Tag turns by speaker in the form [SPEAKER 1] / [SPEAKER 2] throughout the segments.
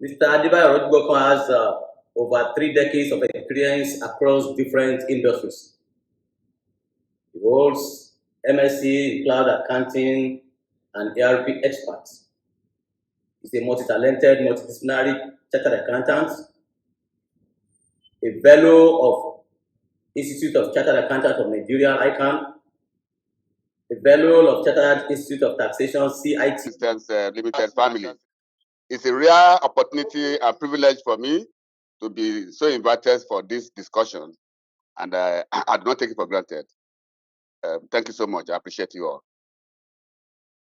[SPEAKER 1] Mr. Adebayo Rodboko has over 3 decades of experience across different industries. He holds MSc in cloud accounting and ERP expert. He's a multi-talented, multidisciplinary chartered accountant, a fellow of Institute of Chartered Accountants of Nigeria, ICANN, a fellow of Chartered Institute of Taxation, CIT.
[SPEAKER 2] Limited family. It's a rare opportunity and privilege for me to be so invited for this discussion, and I do not take it for granted. Thank you so much. I appreciate you all.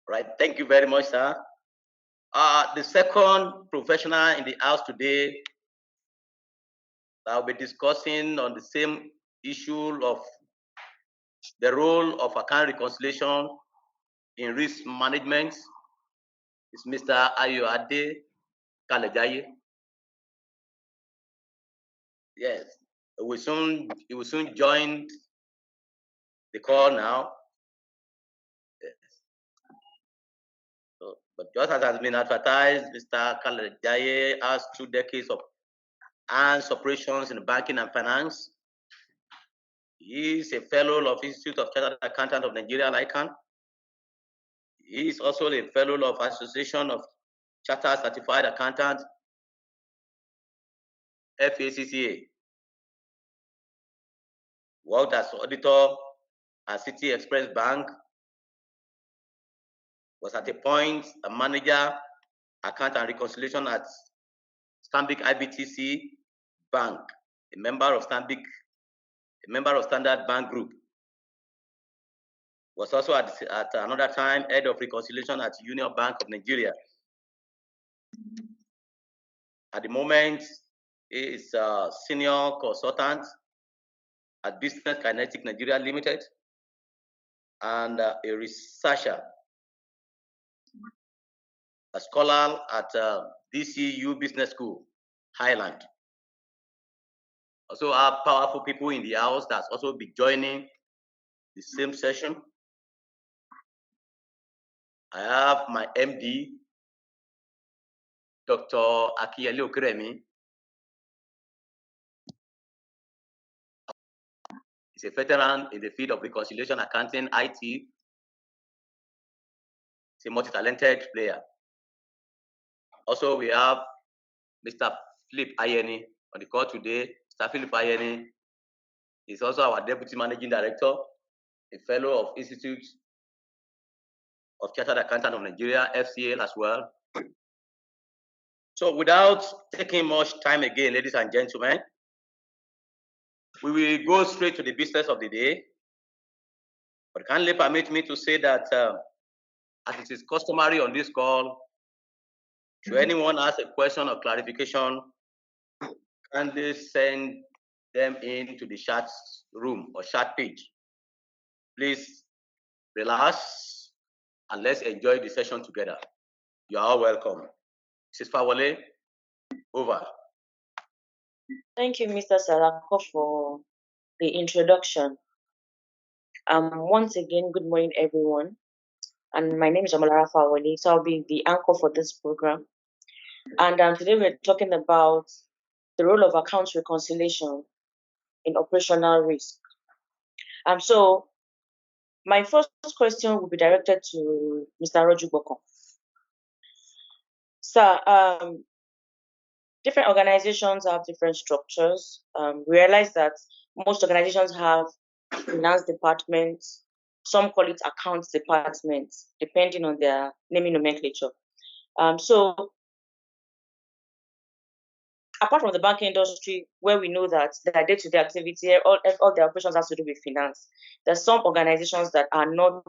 [SPEAKER 1] Right. Thank you very much, sir. The second professional in the house today, I'll be discussing on the same issue of the role of account reconciliation in risk management. Is Mr. Ayoade Kalejaye. Yes, he will soon join the call now. Yes. So, but just as has been advertised, Mr. Kalejaye has 2 decades of hands operations in banking and finance. He is a fellow of Institute of Chartered Accountants of Nigeria, ICANN. He is also a fellow of Association of Chartered Certified Accountants, FACCA. Worked as auditor at City Express Bank. Was at a point a manager, account and reconciliation at Stanbic IBTC Bank, a member of Standard Bank Group. Was also at another time head of reconciliation at Union Bank of Nigeria. At the moment, he is a senior consultant at Business Kinetic Nigeria Limited and a researcher, a scholar at DCU Business School, Highland. Also have powerful people in the house that's also be joining the same session. I have my MD, Dr. Akiyele Okeremi. He's a veteran in the field of reconciliation, accounting, IT. He's a multi-talented player. Also, we have Mr. Philip Ayeni on the call today. Mr. Philip Ayeni is also our Deputy Managing Director, a fellow of Institute of Chartered Accountants of Nigeria, FCA as well. So without taking much time again, ladies and gentlemen, we will go straight to the business of the day. But kindly permit me to say that as it is customary on this call, should anyone ask a question or clarification, kindly send them into the chat room or chat page. Please relax and let's enjoy the session together. You are all welcome. Mrs. Fawole, over.
[SPEAKER 3] Thank you, Mr. Salako, for the introduction. Once again, good morning, everyone. And my name is Omolara Fawole, so I'll be the anchor for this program. And today we're talking about the role of accounts reconciliation in operational risk. So my first question will be directed to Mr. Rodboko. Sir, different organizations have different structures. We realize that most organizations have finance departments. Some call it accounts departments, depending on their naming nomenclature. So apart from the banking industry, where we know that their day-to-day activity, all their operations has to do with finance, there's some organizations that are not,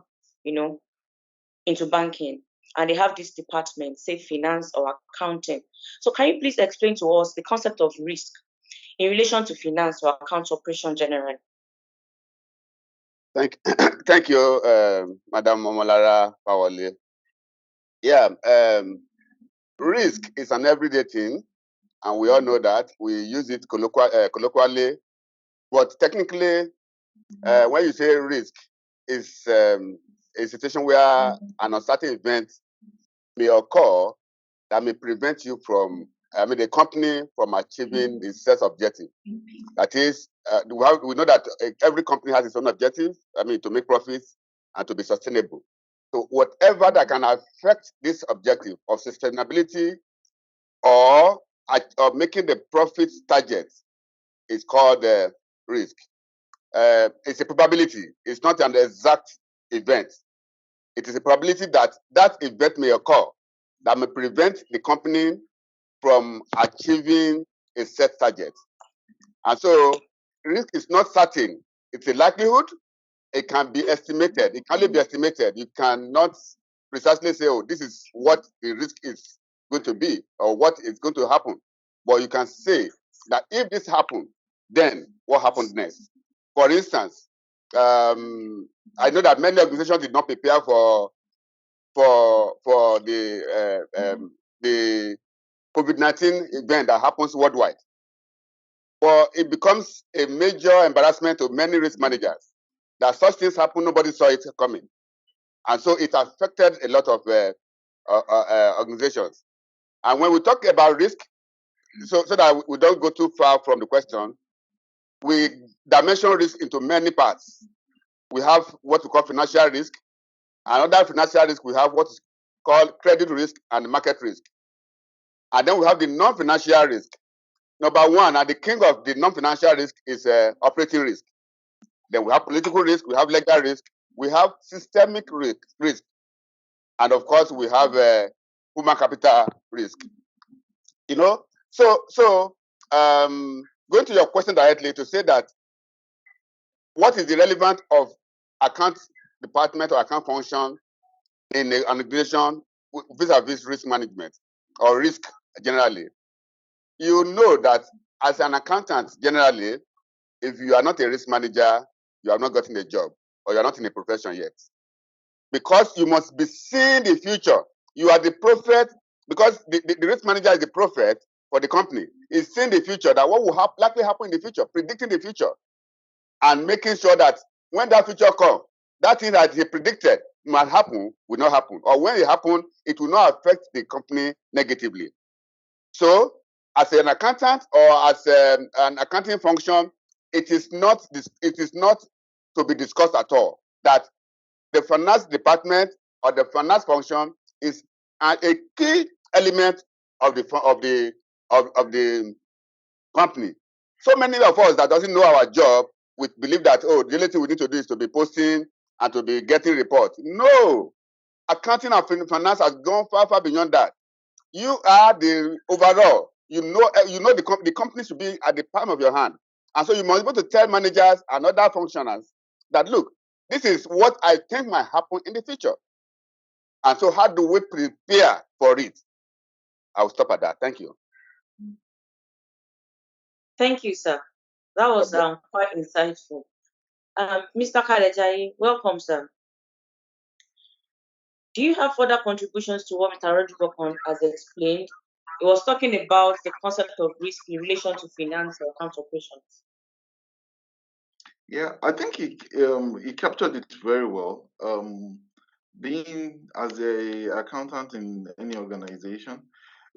[SPEAKER 3] into banking, and they have this department, say finance or accounting. So can you please explain to us the concept of risk in relation to finance or account operation generally?
[SPEAKER 2] Thank you, Madam Omolara Fawole. Yeah, risk is an everyday thing, and we all know that. We use it colloquially, but technically, when you say risk, it's a situation where an uncertain event may occur that may prevent you from the company from achieving the set objective. That is, we know that every company has its own objectives. To make profits and to be sustainable. So whatever that can affect this objective of sustainability or making the profit target is called risk. It's a probability. It's not an exact event. It is a probability that that event may occur that may prevent the company from achieving a set target. And so risk is not certain. It's a likelihood. It can be estimated. It can only be estimated. You cannot precisely say, oh, this is what the risk is going to be or what is going to happen. But you can say that if this happened, then what happened next? For instance, I know that many organizations did not prepare for the COVID-19 event that happens worldwide. But it becomes a major embarrassment to many risk managers that such things happen, nobody saw it coming. And so it affected a lot of organizations. And when we talk about risk, so that we don't go too far from the question, we dimension risk into many parts. We have what we call financial risk. Another financial risk, we have what is called credit risk and market risk. And then we have the non-financial risk. Number one, and the king of the non-financial risk is operating risk. Then we have political risk, we have legal risk, we have systemic risk, and of course we have human capital risk. So going to your question directly to say that what is the relevance of account department or account function in an organization vis-a-vis risk management or risk generally? You know that as an accountant generally, if you are not a risk manager, you have not gotten a job or you are not in a profession yet. Because you must be seeing the future. You are the prophet, because the risk manager is the prophet for the company. He's seeing the future, that what will likely happen in the future, predicting the future, and making sure that when that future comes, that thing that he predicted might happen will not happen. Or when it happens, it will not affect the company negatively. So, as an accountant or as an accounting function, it is not to be discussed at all that the finance department or the finance function is a key element of the company. So many of us that doesn't know our job, we believe that, oh, the only thing we need to do is to be posting and to be getting reports. No, accounting and finance has gone far, far beyond that. You are the overall. You know the company should be at the palm of your hand. And so you must be able to tell managers and other functionaries that, look, this is what I think might happen in the future. And so how do we prepare for it? I'll stop at that. Thank you.
[SPEAKER 3] Thank you, sir. That was quite insightful. Mr. Kalejai, welcome, sir. Do you have further contributions to what Mr. Rodriguez has explained? He was talking about the concept of risk in relation to finance or account operations.
[SPEAKER 4] Yeah, I think he captured it very well. Being as a accountant in any organization,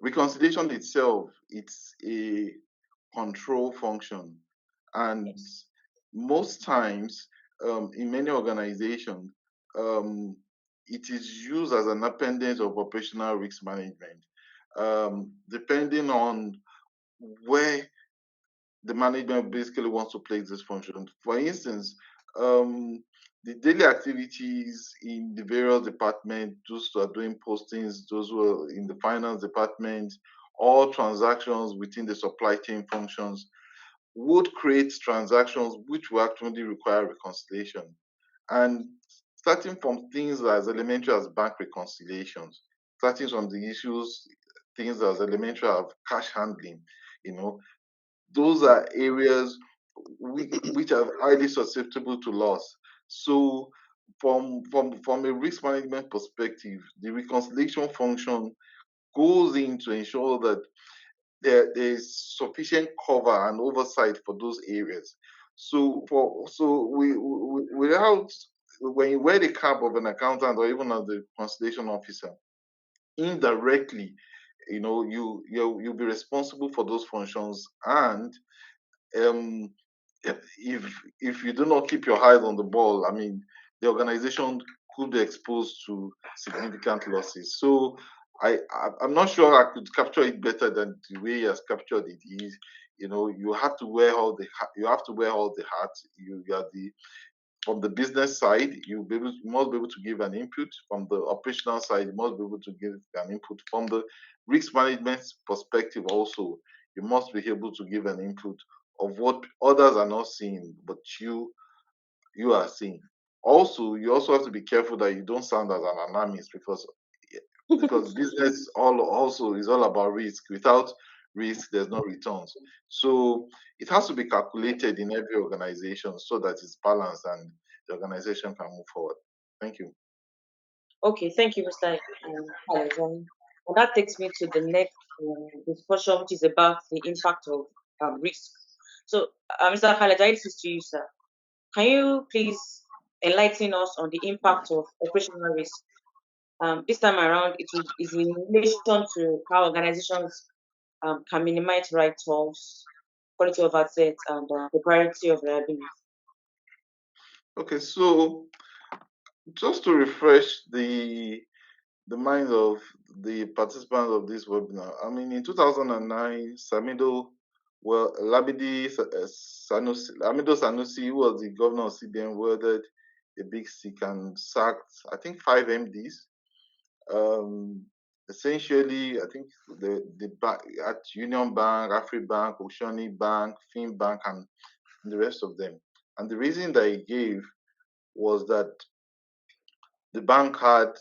[SPEAKER 4] reconciliation itself, it's a control function, and most times in many organizations, it is used as an appendage of operational risk management, depending on where the management basically wants to place this function. For instance, the daily activities in the various departments, those who are doing postings, those who are in the finance department, all transactions within the supply chain functions would create transactions which will actually require reconciliation. And starting from things as elementary as bank reconciliations, starting from the issues, things as elementary as cash handling, those are areas which are highly susceptible to loss. So from a risk management perspective, the reconciliation function goes in to ensure that there is sufficient cover and oversight for those areas. Without, when you wear the cap of an accountant or even as the reconciliation officer, indirectly you'll be responsible for those functions, and um, if you do not keep your eyes on the ball, I mean, the organization could be exposed to significant losses. So I'm not sure I could capture it better than the way he has captured it. You have to wear all the hats. You are the from the business side, you must be able to give an input. From the operational side, you must be able to give an input. From the risk management perspective, also, you must be able to give an input of what others are not seeing, but you are seeing. Also, you also have to be careful that you don't sound as an alarmist, because business also is all about risk. Without risk, there's no returns. So it has to be calculated in every organization so that it's balanced and the organization can move forward. Thank you.
[SPEAKER 3] Okay, thank you, Mr. Alexander. And that takes me to the next discussion, which is about the impact of risk. So, Mr. Khalaja, this is to you, sir. Can you please enlighten us on the impact of operational risk? This time around, it is in relation to how organizations can minimize write-offs, quality of assets, and the priority of liabilities.
[SPEAKER 4] Okay, so just to refresh the minds of the participants of this webinar, I mean, in 2009, Lamido Sanusi, who was the governor of CBN, wielded a big stick and sacked, I think, 5 MDs. Essentially, I think the bank at Union Bank, AfriBank, Oceanic Bank, FinBank, and the rest of them. And the reason that he gave was that the bank had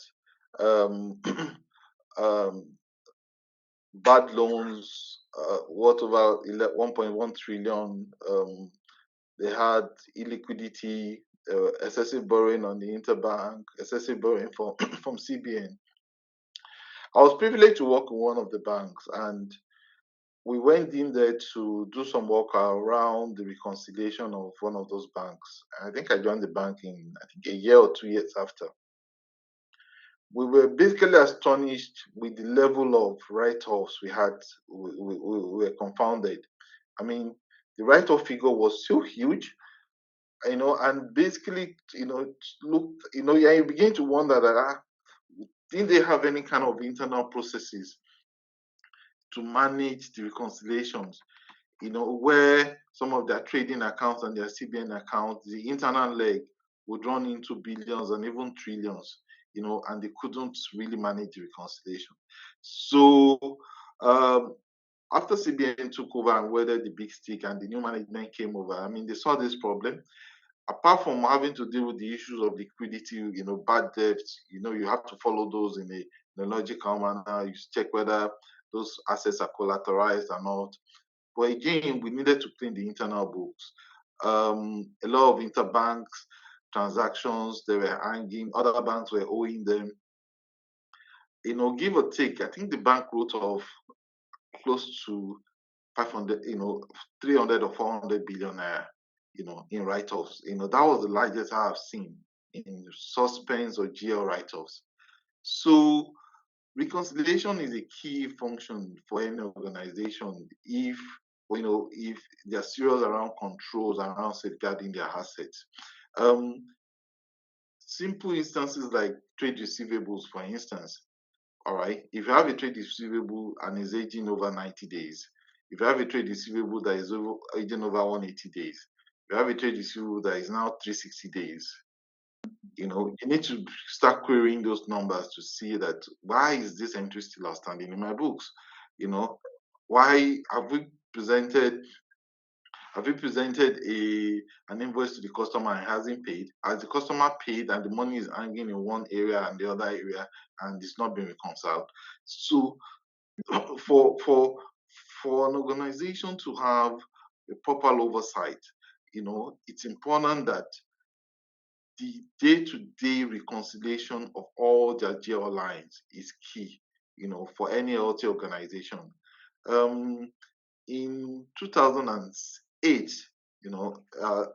[SPEAKER 4] bad loans worth over 1.1 trillion. They had illiquidity, excessive borrowing on the interbank, excessive borrowing from CBN. I was privileged to work in one of the banks, and we went in there to do some work around the reconciliation of one of those banks. I think I joined the bank in, I think, a year or 2 years after. We were basically astonished with the level of write-offs we had. We were confounded. I mean, the write-off figure was so huge, and basically, you begin to wonder that didn't they have any kind of internal processes to manage the reconciliations, where some of their trading accounts and their CBN accounts, the internal leg would run into billions and even trillions, and they couldn't really manage the reconciliation. So after CBN took over and wielded the big stick and the new management came over, I mean, they saw this problem. Apart from having to deal with the issues of liquidity, bad debts, you have to follow those in a logical manner. You check whether those assets are collateralized or not. But again, we needed to clean the internal books. A lot of interbank transactions, they were hanging, other banks were owing them. Give or take, I think the bank wrote off close to 500, 300 or 400 billion naira, in write-offs. That was the largest I have seen in suspense or GL write-offs. So reconciliation is a key function for any organization if they're serious around controls and around safeguarding their assets. Simple instances like trade receivables, for instance. All right, if you have a trade receivable and is aging over 90 days, if you have a trade receivable that is aging over 180 days, if you have a trade receivable that is now 360 days, you need to start querying those numbers to see that why is this entry still outstanding in my books? Why have we presented an invoice to the customer and hasn't paid? Has the customer paid and the money is hanging in one area and the other area and it's not being reconciled? So for an organization to have a proper oversight, it's important that the day-to-day reconciliation of all their GL lines is key, for any LT organization. In 2008, I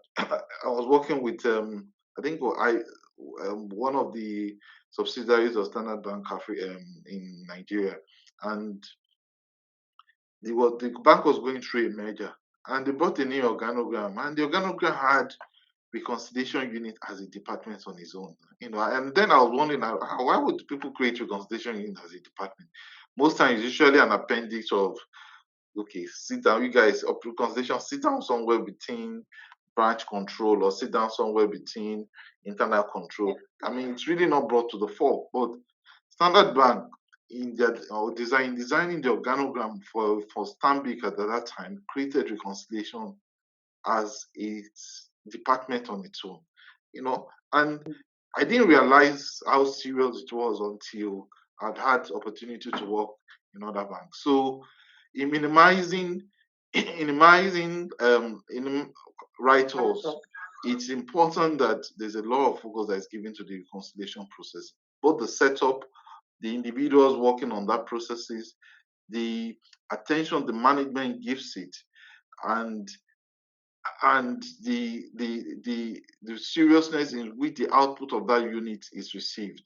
[SPEAKER 4] was working with, I think one of the subsidiaries of Standard Bank in Nigeria, and the bank was going through a merger, and they brought a new organogram, and the organogram had reconciliation unit as a department on its own. And then I was wondering, why would people create reconciliation unit as a department? Most times, usually an appendix of, okay, sit down, you guys, of reconciliation, sit down somewhere between branch control or sit down somewhere between internal control. I mean, it's really not brought to the fore. But Standard Bank, in their designing the organogram for Stanbic at that time, created reconciliation as its department on its own. And I didn't realize how serious it was until I'd had opportunity to work in other banks. So in minimizing write-offs, it's important that there's a lot of focus that is given to the reconciliation process, both the setup, the individuals working on that processes, the attention the management gives it, and the seriousness in which the output of that unit is received.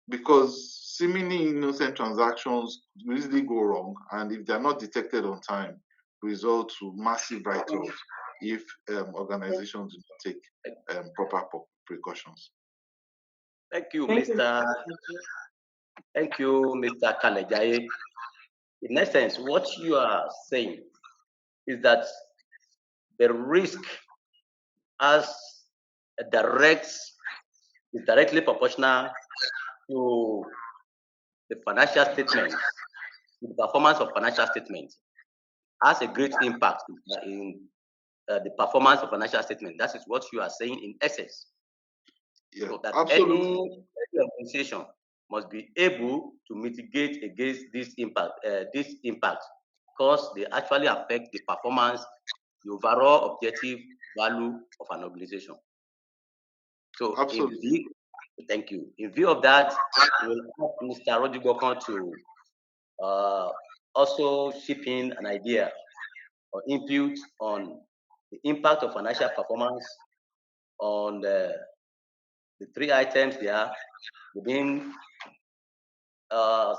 [SPEAKER 4] Because seemingly innocent transactions easily go wrong, and if they're not detected on time, result to massive write-offs if organizations do not take proper precautions.
[SPEAKER 1] Thank you, Mr. Kalejaye. In essence, what you are saying is that the risk is directly proportional to the financial statement, the performance of financial statement has a great impact in the performance of financial statement. That is what you are saying in essence.
[SPEAKER 4] Yeah,
[SPEAKER 1] so that
[SPEAKER 4] absolutely.
[SPEAKER 1] any organization must be able to mitigate against this impact, because they actually affect the performance, the overall objective value of an organization. So,
[SPEAKER 4] absolutely.
[SPEAKER 1] Thank you. In view of that, we'll ask Mr. Rodrigo to also chip in an idea or input on the impact of financial performance on the three items there within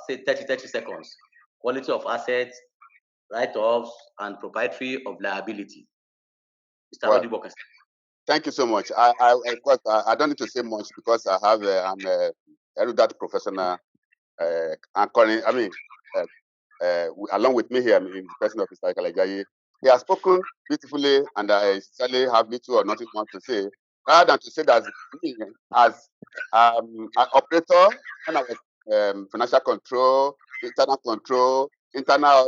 [SPEAKER 1] say 30 seconds: quality of assets, write-offs, and proprietary of liability. Mr. Rodrigo.
[SPEAKER 2] Thank you so much. I don't need to say much because I have I'm a erudite professional anchoring. I mean, along with me here in the person of Mr. Kalejaye. He has spoken beautifully, and I certainly have little or nothing more to say, rather than to say that me, as an operator, when I was financial control, internal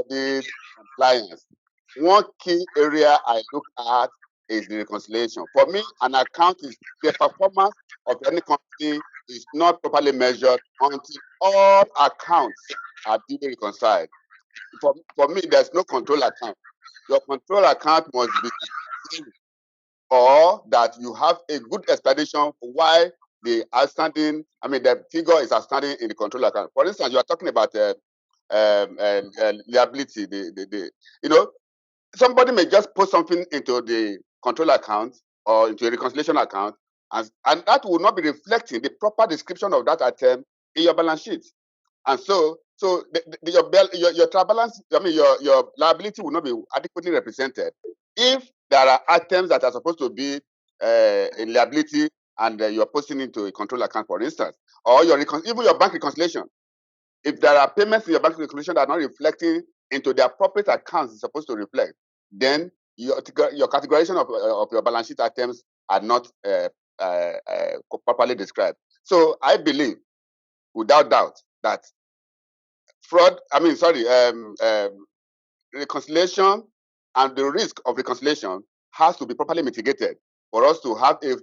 [SPEAKER 2] audit, compliance, one key area I look at is the reconciliation. For me, an account is the performance of any company is not properly measured until all accounts are duly reconciled. For me, there's no control account. Your control account must be zero, or that you have a good explanation for why the figure is outstanding in the control account. For instance, you are talking about liability. Somebody may just put something into the control account or into a reconciliation account, and that will not be reflecting the proper description of that item in your balance sheet. And so your trial balance, your liability will not be adequately represented if there are items that are supposed to be in liability and you're posting into a control account, for instance, or even your bank reconciliation. If there are payments in your bank reconciliation that are not reflecting into the appropriate accounts it's supposed to reflect, then your categorization of your balance sheet items are not properly described. So I believe, without doubt, that reconciliation and the risk of reconciliation has to be properly mitigated for us to have a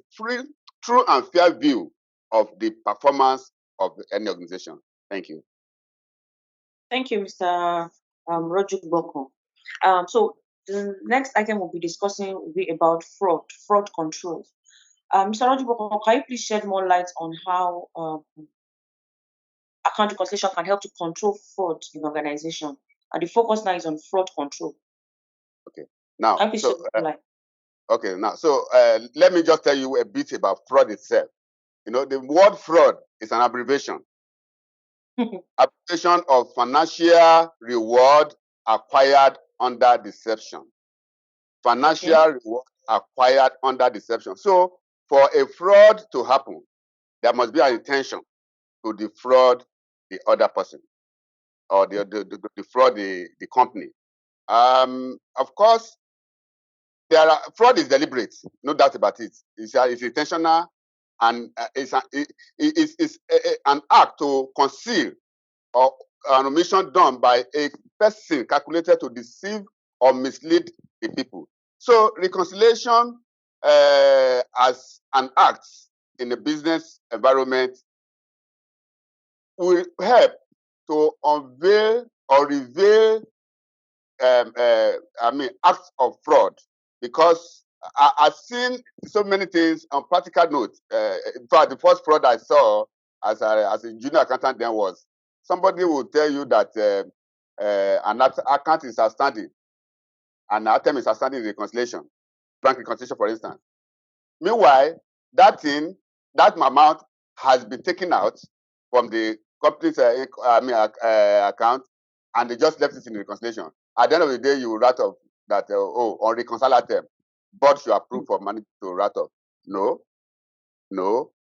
[SPEAKER 2] true and fair view of the performance of any organization. Thank you.
[SPEAKER 3] Thank you, Mr. Rojuk Boko. So the next item we'll be discussing will be about fraud control. Mr. Rojuk Boko, can you please shed more light on how account reconciliation can help to control fraud in organization? And the focus now is on fraud control.
[SPEAKER 2] Okay. Now, let me just tell you a bit about fraud itself. The word fraud is an abbreviation. Abbreviation of financial reward acquired under deception. Financial reward acquired under deception. So for a fraud to happen, there must be an intention to defraud the other person or defraud the company. Of course, fraud is deliberate, no doubt about it. It's intentional, and it's an act to conceal or an omission done by a person calculated to deceive or mislead the people. So reconciliation as an act in a business environment will help to unveil or reveal acts of fraud, because I've seen so many things on practical note. In fact, the first fraud I saw as a junior accountant then was somebody will tell you that an account is outstanding, and an item is outstanding in reconciliation, bank reconciliation, for instance. Meanwhile, that amount has been taken out from the company's account, and they just left it in the reconciliation. At the end of the day, you will write off that, on reconcile item, board should approve for money to write off. No.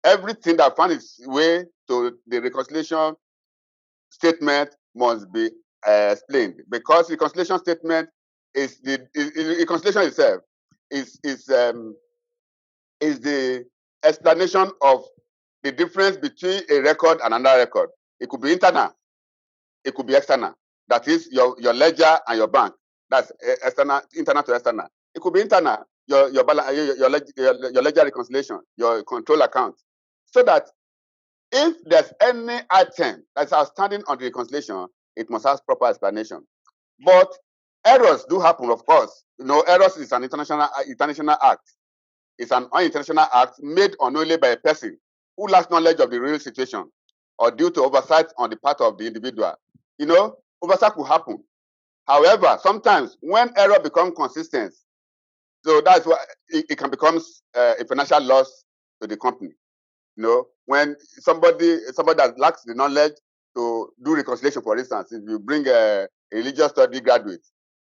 [SPEAKER 2] Everything that found its way to the reconciliation statement must be explained, because reconciliation statement is reconciliation itself is the explanation of the difference between a record and another record. It could be internal, it could be external. That is your ledger and your bank. That's external, internal to external. It could be internal, your ledger reconciliation, your control account. So that if there's any item that's outstanding on the reconciliation, it must have proper explanation. But errors do happen, of course. Errors is an international act. It's an unintentional act made unknowingly by a person who lacks knowledge of the real situation or due to oversight on the part of the individual. Oversight will happen. However, sometimes when error becomes consistent, so that's why it can become a financial loss to the company. When somebody that lacks the knowledge to do reconciliation, for instance, if you bring a religious study graduate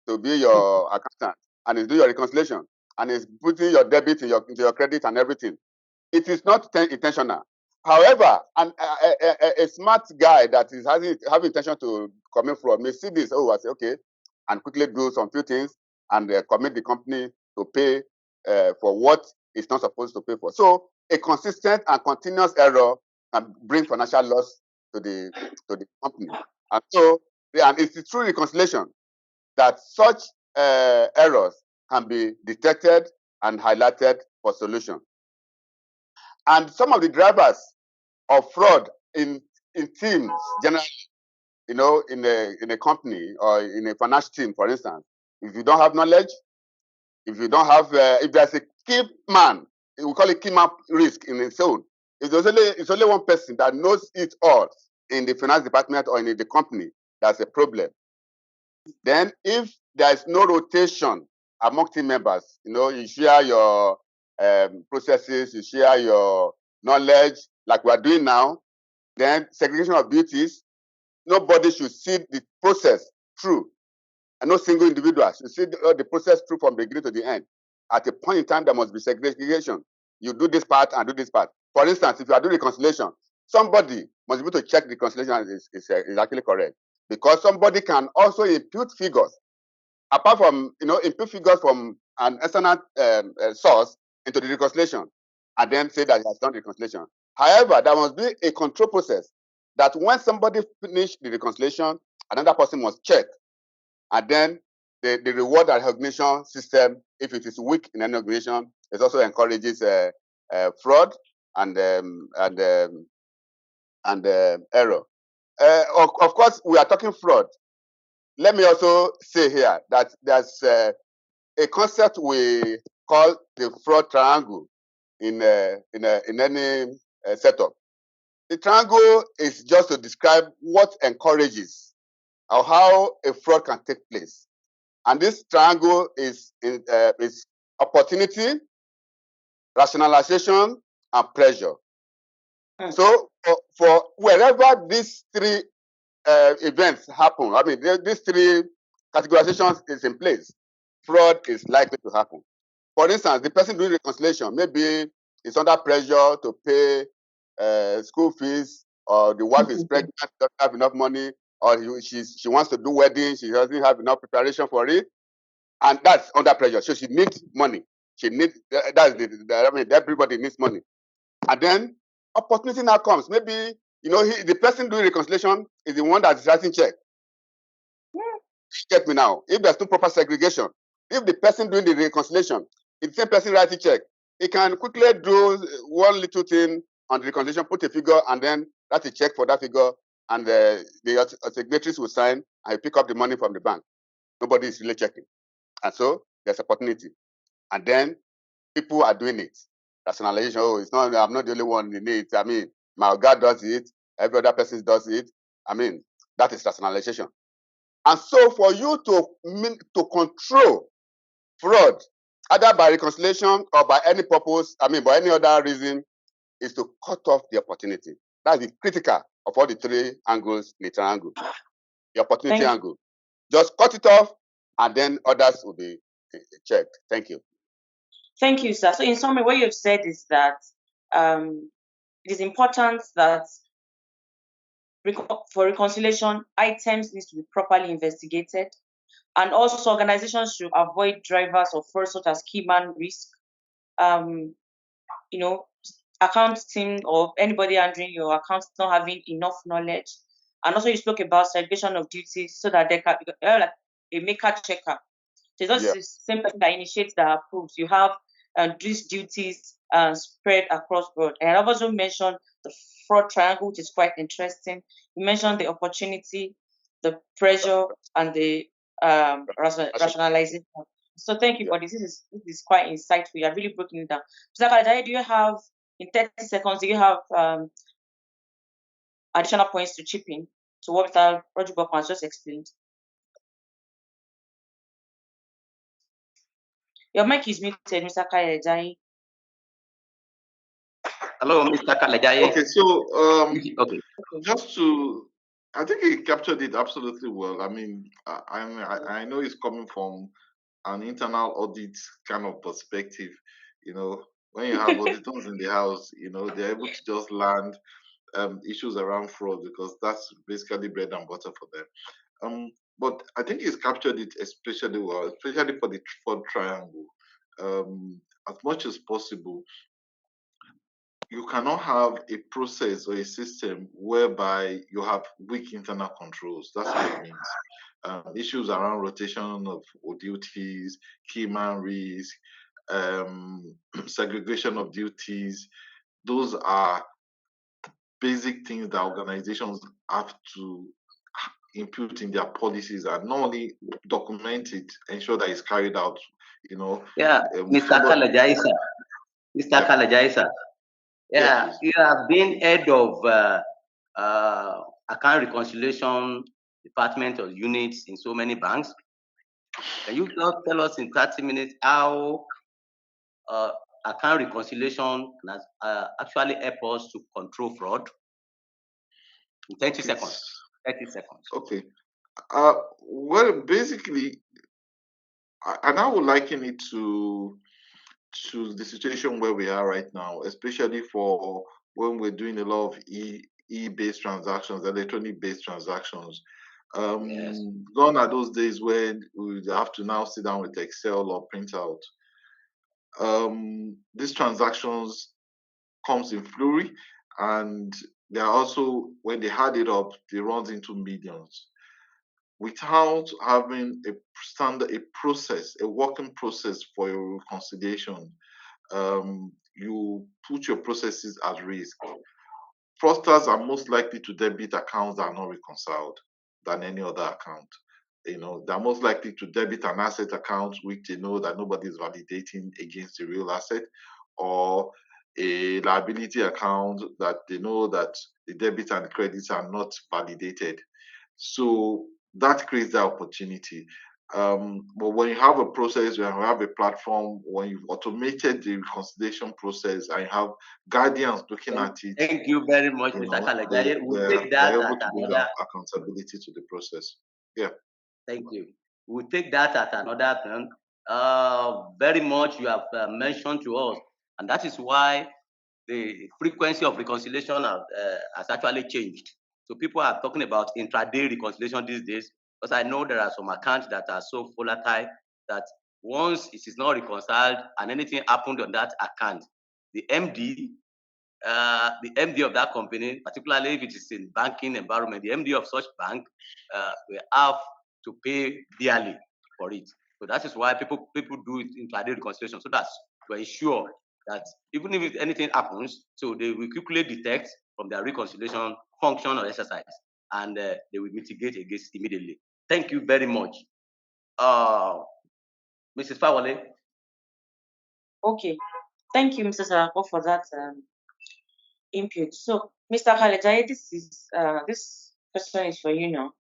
[SPEAKER 2] to be your accountant and is doing your reconciliation and is putting your debit into your credit and everything, it is not intentional. However, a smart guy that is having intention to commit fraud may see this, I say, okay, and quickly do some few things and commit the company to pay for what it's not supposed to pay for. So a consistent and continuous error can bring financial loss to the company. And so, and it's through reconciliation that such errors can be detected and highlighted for solution. And some of the drivers of fraud in teams generally, in a company or in a financial team, for instance, if you don't have knowledge, if you don't have, if there's a key man, we call it key man risk in its own. If it's only one person that knows it all in the finance department or in the company, that's a problem. Then if there is no rotation among team members, you share your processes, you share your knowledge like we are doing now, then segregation of duties, nobody should see the process through. And no single individual should see the process through from the beginning to the end. At a point in time, there must be segregation. You do this part and do this part. For instance, if you are doing reconciliation, somebody must be able to check the reconciliation is actually correct. Because somebody can also impute figures, apart from, impute figures from an external source into the reconciliation, and then say that he has done the reconciliation. However, there must be a control process that when somebody finishes the reconciliation, another person must check. And then the reward and recognition system, if it is weak in any organization, it also encourages fraud and error. Of course, we are talking fraud. Let me also say here that there's a concept we call the fraud triangle in any setup. The triangle is just to describe what encourages or how a fraud can take place. And this triangle is opportunity, rationalization, and pressure. So for wherever these three events happen, these three categorization is in place, fraud is likely to happen. For instance, the person doing reconciliation, maybe is under pressure to pay school fees, or the wife is pregnant, doesn't have enough money, or she wants to do wedding, she doesn't have enough preparation for it, and that's under pressure. So she needs money. She needs, I mean, everybody needs money. And then opportunity now comes. Maybe, the person doing reconciliation is the one that's writing check. Check me now. If there's no proper segregation, if the person doing the reconciliation is the same person writing check, he can quickly do one little thing on the reconciliation, put a figure, and then write a check for that figure, and the signatories will sign, and you pick up the money from the bank. Nobody is really checking. And so there's opportunity. And then people are doing it. Rationalization, it's not, I'm not the only one in it. I mean, my God does it, every other person does it. I mean, that is rationalization. And so for you to control fraud, either by reconciliation or by any purpose, by any other reason, is to cut off the opportunity. That's the critical of all the three angles in the triangle. The opportunity angle. Just cut it off, and then others will be checked. Thank you.
[SPEAKER 3] Thank you, sir. So in summary, what you've said is that it is important that for reconciliation, items need to be properly investigated, and also organizations should avoid drivers of fraud such as key man risk. Account team or anybody handling your accounts not having enough knowledge. And also you spoke about segregation of duties so that they can like a maker checker. So it's not the same person that initiates that approves. You have these duties spread across board. And I've also mentioned the fraud triangle, which is quite interesting. You mentioned the opportunity, the pressure, and the rationalization. So thank you for this. This is quite insightful. You are really breaking it down. Mr. Kalajaye, do you have, in 30 seconds, do you have additional points to chip in to what Mr. Roger Bokman has just explained? Your mic is muted, Mr. Kalajaye.
[SPEAKER 1] Hello, Mr. Kalajaye.
[SPEAKER 4] Okay, so
[SPEAKER 1] okay.
[SPEAKER 4] Just to, I think he captured it absolutely well. I mean, I know it's coming from an internal audit kind of perspective. When you have auditors in the house, they're able to just land issues around fraud because that's basically bread and butter for them. But I think he's captured it especially well, especially for the fraud triangle. As much as possible, you cannot have a process or a system whereby you have weak internal controls. That's what it means. Issues around rotation of duties, key man risk, segregation of duties, those are basic things that organizations have to input in their policies and not only document it, ensure that it's carried out.
[SPEAKER 1] Mr. Kalajaye, sir. Mr. Kalajaye, sir. Yeah, you have been head of account reconciliation department or units in so many banks. Can you just tell us in 30 minutes how account reconciliation can actually help us to control fraud? In 30 seconds. 30 seconds.
[SPEAKER 4] Okay. Well, basically, and I would liken it to the situation where we are right now, especially for when we're doing a lot of e-based transactions, electronic-based transactions. Gone are those days when we have to now sit down with Excel or print out. These transactions comes in flurry, and they are also, when they add it up, they runs into millions. Without having a process, a working process for your reconciliation, you put your processes at risk. Fraudsters are most likely to debit accounts that are not reconciled than any other account. They're most likely to debit an asset account which they know that nobody is validating against the real asset, or a liability account that they know that the debit and credits are not validated. So that creates the opportunity. But when you have a process, when you have a platform, when you've automated the reconciliation process and you have guardians looking at it.
[SPEAKER 1] Thank you very much, Mr. Kalajaye. We'll take that
[SPEAKER 4] able to bring accountability to the process. Yeah.
[SPEAKER 1] Thank you. We'll take that at another time. Very much you have mentioned to us, and that is why the frequency of reconciliation has actually changed. So people are talking about intraday reconciliation these days, because I know there are some accounts that are so volatile that once it is not reconciled and anything happened on that account, the MD of that company, particularly if it is in banking environment, the MD of such bank will have to pay dearly for it. So that is why people do it in intraday reconciliation, so that to ensure that even if anything happens, so they will quickly detect from their reconciliation function or exercise, and they will mitigate against immediately. Thank you very much. Mrs. Fawale.
[SPEAKER 3] Okay. Thank you, Mr. Sarako, for that input. So, Mr. Khalejaye, this question is for you now.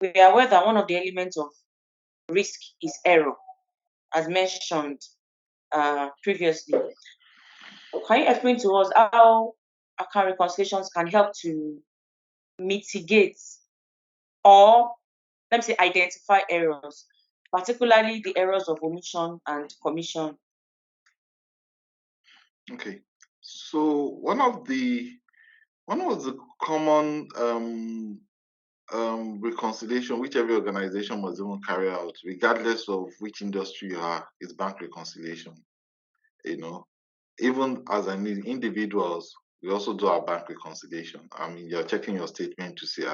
[SPEAKER 3] We are aware that one of the elements of risk is error, as mentioned previously. Can you explain to us how account reconciliations can help to mitigate, or let me say identify errors, particularly the errors of omission and commission?
[SPEAKER 4] Okay. So one of the common reconciliation which every organization must even carry out, regardless of which industry you are, is bank reconciliation. You know, even as an individuals, we also do our bank reconciliation. I mean, you're checking your statement to see,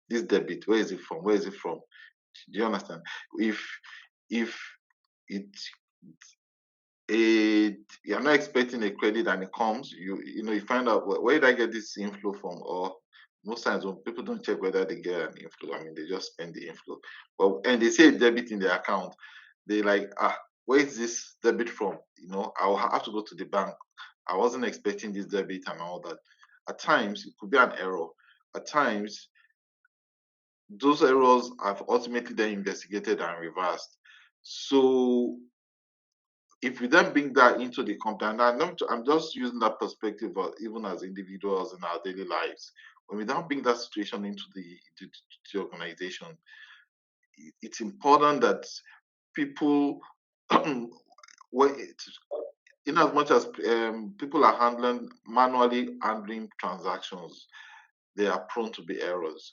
[SPEAKER 4] this debit, where is it from? Where is it from? Do you understand? If it you're not expecting a credit and it comes, you find out, where did I get this inflow from? Or most times when people don't check whether they get an inflow, I mean, they just spend the inflow. And they say debit in their account, they like, where is this debit from? I'll have to go to the bank. I wasn't expecting this debit and all that. At times, it could be an error. At times, those errors have ultimately then investigated and reversed. So if we then bring that into the company, and I'm just using that perspective even as individuals in our daily lives, when we then bring that situation into the organization, it's important that people, in as much as people are manually handling transactions, they are prone to be errors.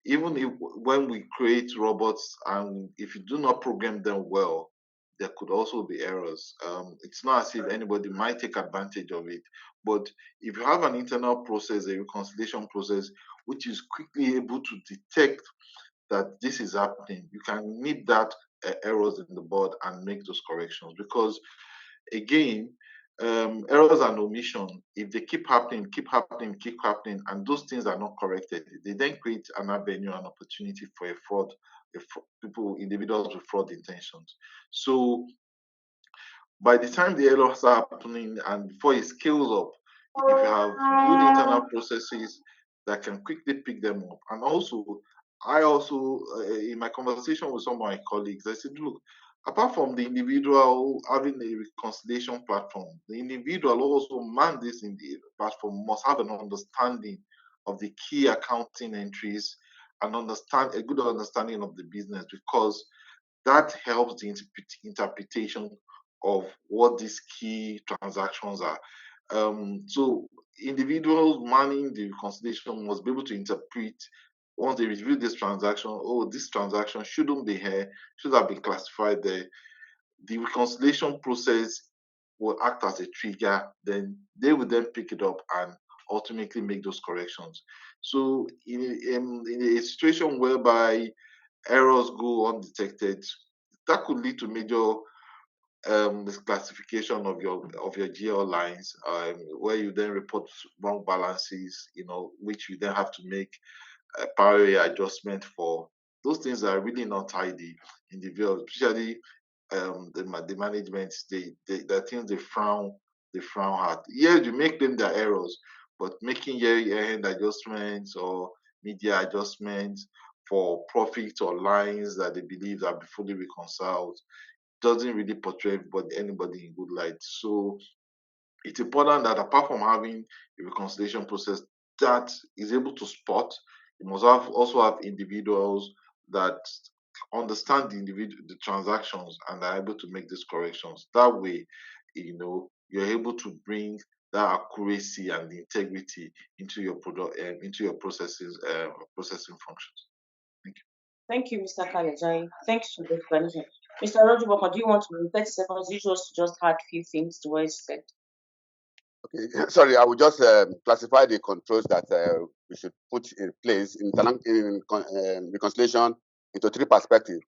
[SPEAKER 4] Even when we create robots, and if you do not program them well, there could also be errors. It's not as if anybody might take advantage of it, but if you have an internal process, a reconciliation process, which is quickly able to detect that this is happening, you can nip that errors in the bud and make those corrections. Because again, errors and omission, if they keep happening, and those things are not corrected, they then create an avenue, an opportunity for a fraud, individuals with fraud intentions. So by the time the errors are happening and before it scales up, if you have good internal processes that can quickly pick them up. And also, in my conversation with some of my colleagues, I said, look, apart from the individual having a reconciliation platform, the individual also man this in the platform must have an understanding of the key accounting entries and a good understanding of the business, because that helps the interpretation of what these key transactions are. So individuals manning the reconciliation must be able to interpret, once they review this transaction, this transaction shouldn't be here, should have been classified there. The reconciliation process will act as a trigger, then they will then pick it up and ultimately make those corrections. So in a situation whereby errors go undetected, that could lead to major misclassification of your GL lines, where you then report wrong balances, which you then have to make a priority adjustment for. Those things are really not tidy in the view, especially the management. The things they frown hard. Yes, you make them their errors, but making year-end adjustments or media adjustments for profits or lines that they believe are fully reconciled doesn't really portray anybody in good light. So it's important that apart from having a reconciliation process that is able to spot, you must also have individuals that understand the transactions and are able to make these corrections. That way, you're able to bring that accuracy and the integrity into your product, into your processes, processing functions. Thank you.
[SPEAKER 3] Thank you, Mr. Kalejai. Thanks for the explanation. Mr. Rojuboko, do you want to, in 30 seconds, you just add a few things to what you said?
[SPEAKER 2] Okay, sorry, I will just classify the controls that we should put in place in reconciliation into three perspectives.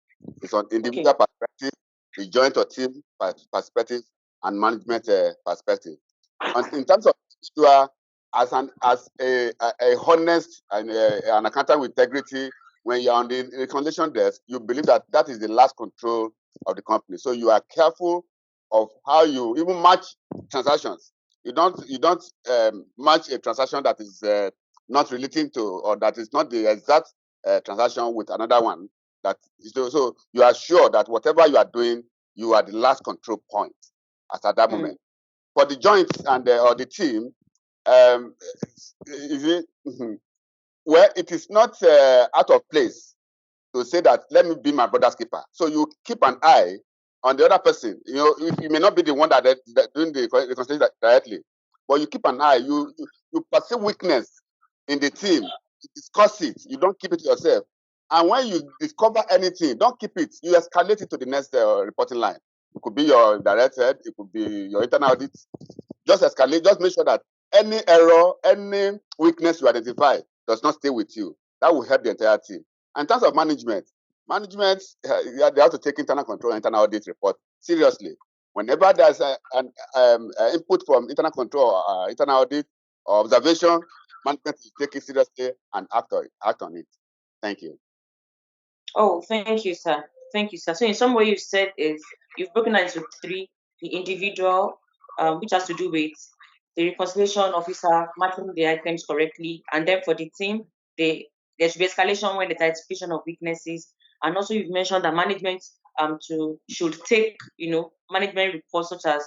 [SPEAKER 2] It's on individual perspective, the joint or team perspective, and management perspective. And in terms of as a honest and an accountant with integrity, when you're on the reconciliation desk, you believe that that is the last control of the company. So you are careful of how you even match transactions. You don't match a transaction that is not relating to, or that is not the exact transaction with another one. So you are sure that whatever you are doing, you are the last control point at that moment. For the joint and or the team, well, it is not out of place to say that, let me be my brother's keeper. So you keep an eye on the other person. If you may not be the one that doing the reconciliation directly, but you keep an eye. You perceive weakness in the team. You discuss it. You don't keep it to yourself. And when you discover anything, don't keep it. You escalate it to the next reporting line. It could be your direct head. It could be your internal audit. Just escalate. Just make sure that any error, any weakness you identify does not stay with you. That will help the entire team. And in terms of management, they have to take internal control and internal audit report seriously. Whenever there's an input from internal control, internal audit, or observation, management will take it seriously and act on it. Thank you.
[SPEAKER 3] Oh, thank you, sir. Thank you, sir. So in some way you've said is you've broken that into three: the individual, which has to do with the reconciliation officer matching the items correctly, and then for the team, there should be escalation when there's identification of weaknesses, and also you've mentioned that management should take management reports such as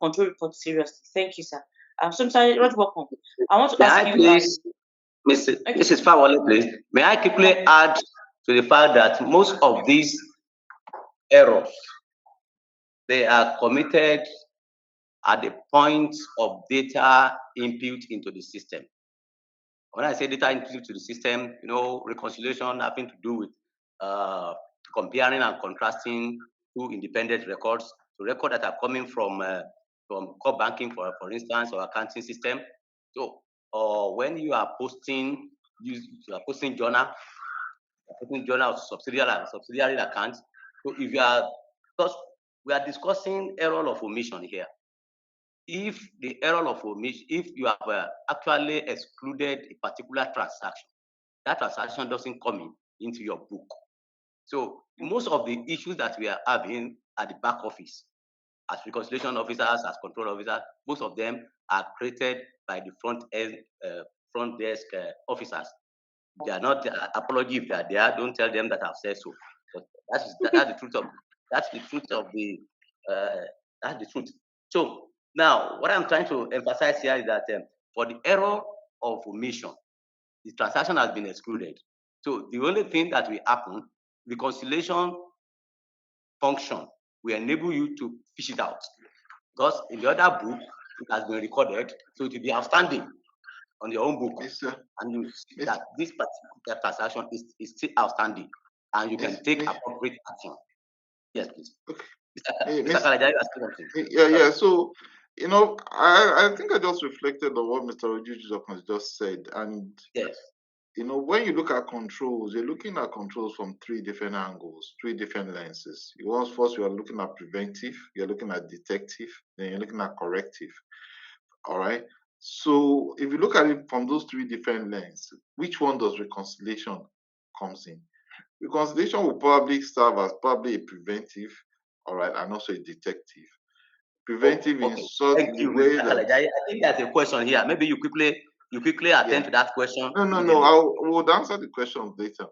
[SPEAKER 3] control reports seriously. Thank you, sir. So Mr. Rojuboko, I want to ask you.
[SPEAKER 1] Please, Mrs. Fawole, please. May I quickly add to the fact that most of these errors, they are committed at the point of data input into the system. When I say data input to the system, reconciliation having to do with comparing and contrasting two independent records, the records that are coming from core banking, for instance, or accounting system. So, when you are posting journal, of subsidiary accounts. So if you are, because we are discussing error of omission here. If the error of omission, if you have actually excluded a particular transaction, that transaction doesn't come into your book. So most of the issues that we are having at the back office, as reconciliation officers, as control officers, most of them are created by the front desk officers. They are not apology if they are there. Don't tell them that I've said so. But that's the truth of that's the truth. So now, what I'm trying to emphasize here is that for the error of omission, the transaction has been excluded. So the only thing that will happen, reconciliation function will enable you to fish it out. Because in the other book, it has been recorded, so it will be outstanding on your own book.
[SPEAKER 4] Yes, sir.
[SPEAKER 1] And you see that this particular transaction is still outstanding, and you can take appropriate action. Yes, please.
[SPEAKER 4] Okay.
[SPEAKER 1] Mr. Kalejai, you asking something?
[SPEAKER 4] Yeah. So, I think I just reflected on what Mr. Ojuju just said. And,
[SPEAKER 1] yes,
[SPEAKER 4] when you look at controls, you're looking at controls from three different angles, three different lenses. First, you are looking at preventive, you're looking at detective, then you're looking at corrective. All right. So if you look at it from those three different lenses, which one does reconciliation comes in? Reconciliation will probably serve as probably a preventive, all right, and also a detective. Preventive in such a way that
[SPEAKER 1] I think there's a question here. Maybe you quickly attend to that question.
[SPEAKER 4] No. I will answer the question later.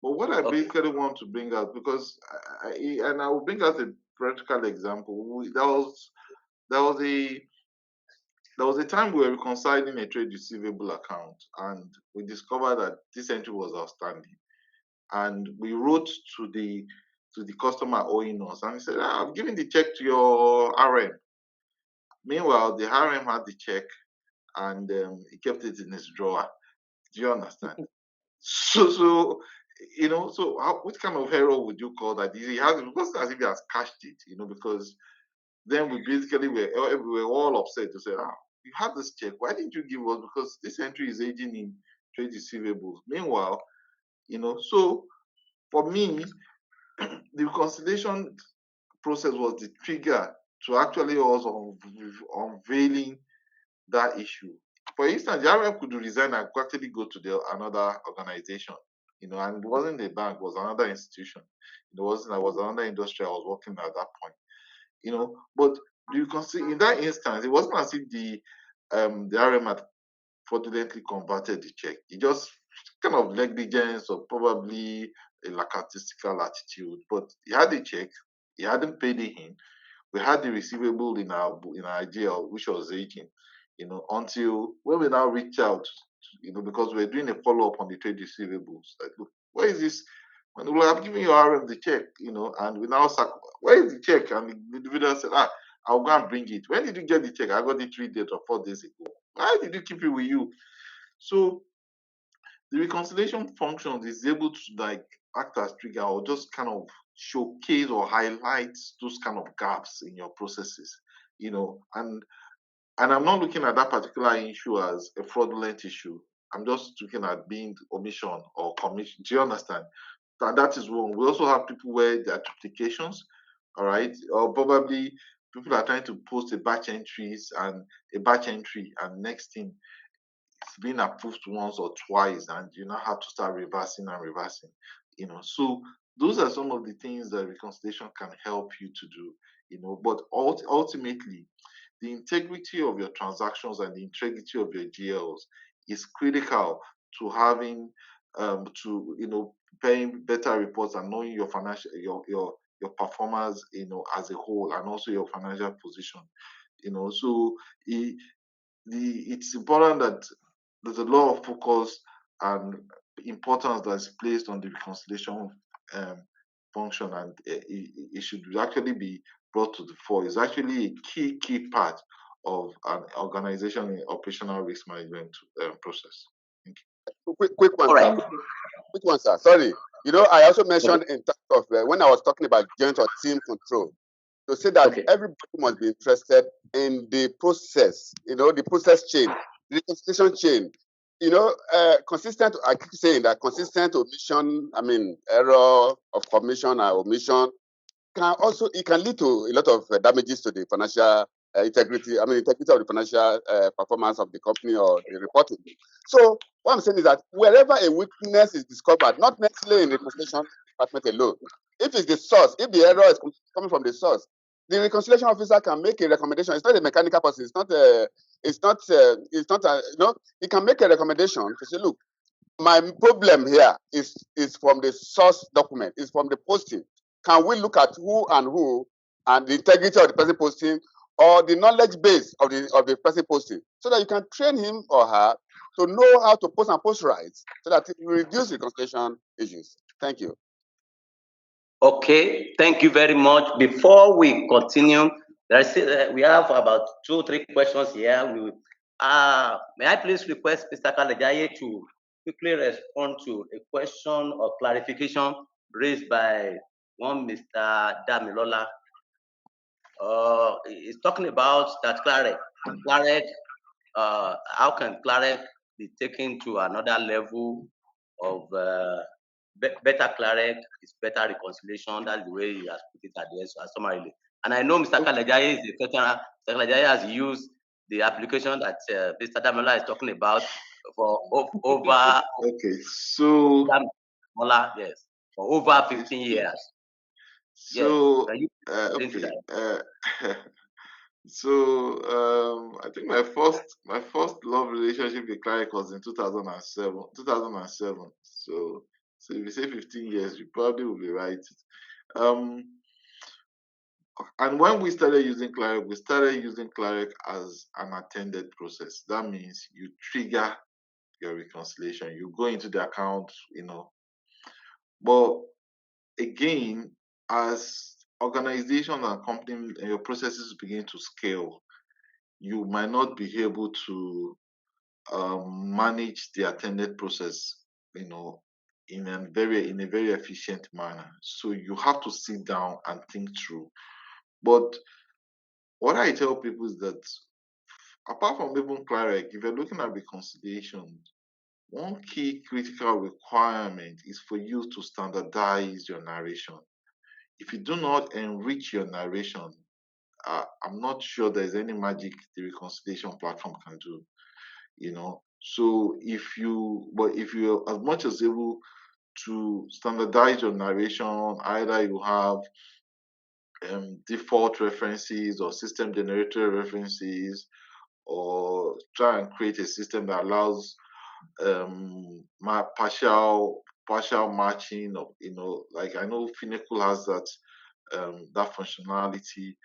[SPEAKER 4] But what I basically want to bring out, because I will bring out a practical example. There was a time we were reconciling a trade receivable account, and we discovered that this entry was outstanding. and we wrote to the customer owing us, and he said, "I've given the check to your RM." Meanwhile, the RM had the check, and he kept it in his drawer. Do you understand? So so what kind of error would you call that? He has, it wasn't as if he has cashed it, because then we basically we were all upset to say, you have this check, why didn't you give us? Because this entry is aging in trade receivables. Meanwhile, so for me, the reconciliation process was the trigger to actually also unveiling that issue. For instance, the RM could resign and could actually go to another organization, and it wasn't a bank, it was another institution. It wasn't, I was another industry I was working at that point, but you can see in that instance, it wasn't as if the RM had fraudulently converted the check. It just kind of negligence or probably a lackadaisical attitude. But he had the check, he hadn't paid it in. We had the receivable in our GL, which was aging, until when we now reach out, because we're doing a follow-up on the trade receivables. Like, look, where is this? When we have given your RM the check, and we now sack, where is the check? And the individual said, I'll go and bring it. When did you get the check? I got it 3 days or 4 days ago. Why did you keep it with you? So the reconciliation function is able to act as trigger or just kind of showcase or highlight those kind of gaps in your processes, and I'm not looking at that particular issue as a fraudulent issue. I'm just looking at being omission or commission. Do you understand? That is one. We also have people where there are duplications, all right, or probably people are trying to post a batch entry, and next thing it's been approved once or twice, and you now have to start reversing and reversing. So those are some of the things that reconciliation can help you to do. But ultimately, the integrity of your transactions and the integrity of your GLs is critical to having paying better reports and knowing your financial your performance as a whole, and also your financial position. So it's important that there's a lot of focus and importance that's placed on the reconciliation function, and it should actually be brought to the fore. It's actually a key part of an organization in operational risk management process. Thank you.
[SPEAKER 2] Quick one,
[SPEAKER 1] All right.
[SPEAKER 2] sir. Quick one, sir. Sorry. I also mentioned in terms of when I was talking about joint or team control, to say that everybody must be interested in the process, the process chain, the reconciliation chain. Consistent, I keep saying that consistent omission, error of commission or omission it can lead to a lot of damages to the financial integrity of the financial performance of the company or the reporting. So what I'm saying is that wherever a weakness is discovered, not necessarily in the reconciliation department alone, if it's the source, if the error is coming from the source, the reconciliation officer can make a recommendation. It's not a mechanical person. He can make a recommendation to say, look, my problem here is from the source document, is from the posting. Can we look at who and the integrity of the person posting, or the knowledge base of the person posting, so that you can train him or her to know how to post and post rights, so that it will reduce reconciliation issues. Thank you.
[SPEAKER 1] Okay, thank you very much. Before we continue, we have about 2 or 3 questions here. May I please request Mr. Kalejaye to quickly respond to a question or clarification raised by one Mr. Damilola. He's talking about that Clarec, how can Clarec be taken to another level of better Clarec is better reconciliation? That's the way he has put it at the end, summarily. And I know Mr. Kalejaye is the veteran. Mr. Kalejaye has used the application that Mr. Damola is talking about for over.
[SPEAKER 4] Okay, so
[SPEAKER 1] yes, for over 15 years.
[SPEAKER 4] So
[SPEAKER 1] yes.
[SPEAKER 4] So I think my first love relationship with Clarec was in 2007. 2007. So if you say 15 years, you probably will be right. And when we started using Clarec as an attended process. That means you trigger your reconciliation. You go into the account, But again, as organization and company and your processes begin to scale, you might not be able to manage the attended process, in a very efficient manner. So you have to sit down and think through. But what I tell people is that apart from even Cleric, if you're looking at reconciliation, one key critical requirement is for you to standardize your narration. If you do not enrich your narration, I'm not sure there's any magic the reconciliation platform can do. So if you're as much as able to standardize your narration, either you have default references or system generated references, or try and create a system that allows my partial matching of, like I know Finacle has that functionality,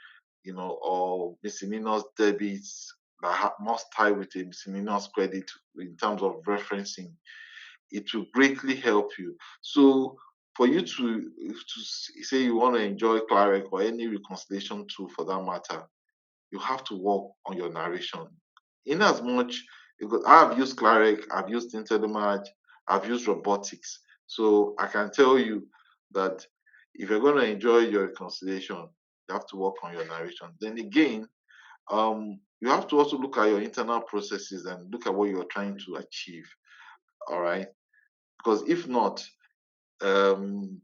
[SPEAKER 4] or miscellaneous debits that must tie with a miscellaneous credit in terms of referencing. It will greatly help you. So for you to say you want to enjoy Cleric or any reconciliation tool for that matter, you have to work on your narration. In as much, because I've used Cleric, I've used IntelliMerge, I've used robotics. So I can tell you that if you're going to enjoy your reconciliation, you have to work on your narration. Then again, you have to also look at your internal processes and look at what you're trying to achieve. All right. Because if not, um,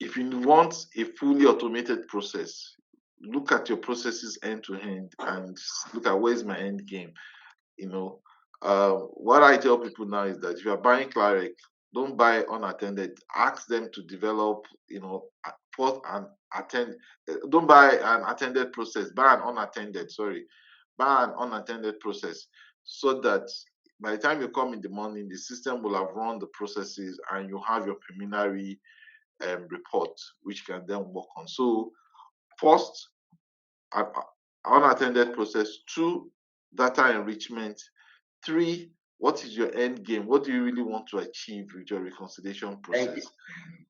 [SPEAKER 4] if you want a fully automated process, look at your processes end to end and look at where's my end game. What I tell people now is that if you're buying Cleric, don't buy unattended. Ask them to develop, first and attend. Don't buy an attended process. Buy an unattended. Sorry, buy an unattended process, so that by the time you come in the morning, the system will have run the processes and you have your preliminary report, which can then work on. So, first, unattended process. Two, data enrichment. Three, what is your end game? What do you really want to achieve with your reconciliation
[SPEAKER 1] Thank you.
[SPEAKER 4] process?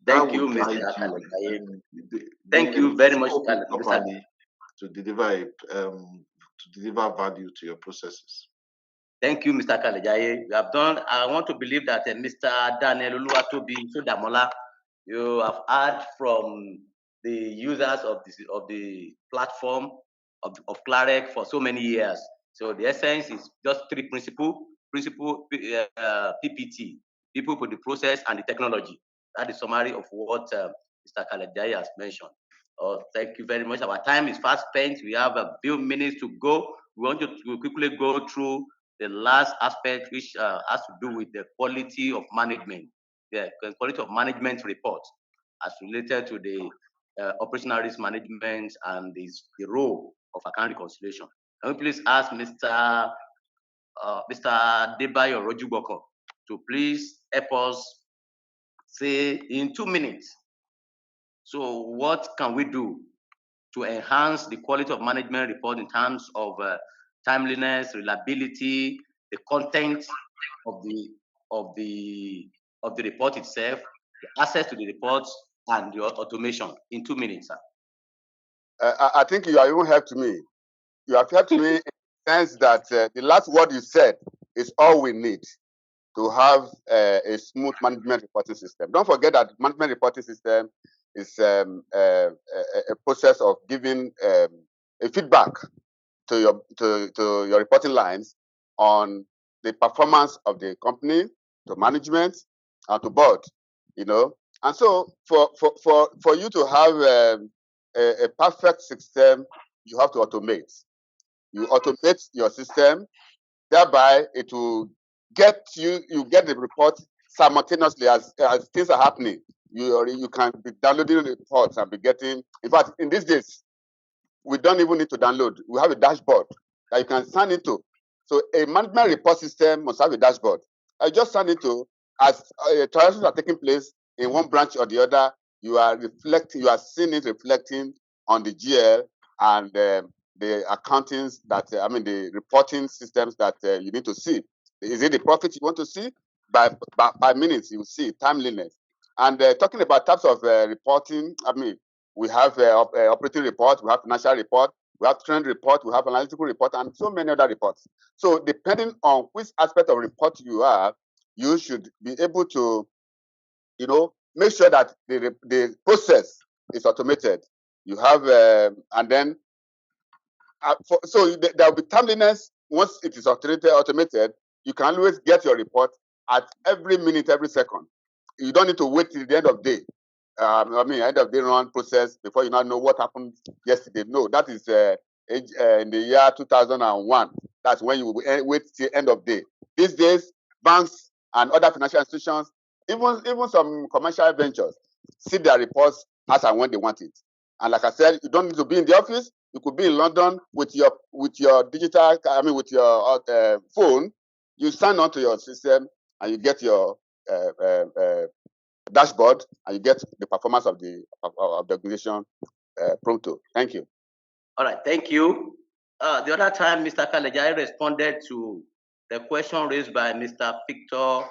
[SPEAKER 1] Thank
[SPEAKER 4] That
[SPEAKER 1] you,
[SPEAKER 4] will
[SPEAKER 1] Mr.
[SPEAKER 4] guide you
[SPEAKER 1] Kalekaye.
[SPEAKER 4] and
[SPEAKER 1] Thank
[SPEAKER 4] they
[SPEAKER 1] you
[SPEAKER 4] will
[SPEAKER 1] very much,
[SPEAKER 4] scope it
[SPEAKER 1] Mr.
[SPEAKER 4] properly to deliver value to your processes.
[SPEAKER 1] Thank you, Mr. Kalejaye. You have done. I want to believe that Mr. Daniel Oluwatobi Sodamola, you have heard from the users of the platform of Cleric for so many years. So the essence is just three principle PPT, people for the process and the technology. That is summary of what Mr. Kalejaye has mentioned. Thank you very much. Our time is fast spent. We have a few minutes to go. We want you to quickly go through the last aspect, which has to do with the quality of management, the quality of management report as related to the operational risk management and the role of account reconciliation. Can we please ask Mr. Debayo Rojuboko to please help us say in 2 minutes. So what can we do to enhance the quality of management report in terms of timeliness, reliability, the content of the report itself, the access to the reports, and the automation in 2 minutes, sir?
[SPEAKER 2] I think you have even helped me. You have helped me in the sense that the last word you said is all we need to have a smooth management reporting system. Don't forget that management reporting system is a process of giving a feedback to your reporting lines on the performance of the company, to management, and to board. And so for you to have a perfect system, you have to automate. You automate your system, thereby it will get you get the report simultaneously as things are happening. You can be downloading the reports and be getting. In fact, in these days, we don't even need to download. We have a dashboard that you can sign into. So a management report system must have a dashboard. I just sign into as transactions are taking place in one branch or the other. You are seeing it reflecting on the GL and the accountings that the reporting systems that you need to see. Is it the profit you want to see? By minutes, you see timeliness. And talking about types of reporting, I mean, we have operating report, we have financial report, we have trend report, we have analytical report, and so many other reports. So depending on which aspect of report you are, you should be able to, make sure that the process is automated. You have, and then, so there will be timeliness once it is automated. You can always get your report at every minute, every second. You don't need to wait till the end of the day. End of day run process before you now know what happened yesterday. No, that is in the year 2001. That's when you will wait till end of day. These days, banks and other financial institutions, even some commercial ventures, see their reports as and when they want it. And like I said, you don't need to be in the office. You could be in London with your digital, with your phone. You sign on to your system and you get your dashboard, and you get the performance of the organization pronto. Thank you.
[SPEAKER 1] All right, thank you. The other time, Mr. Kalejai responded to the question raised by Mr. Victor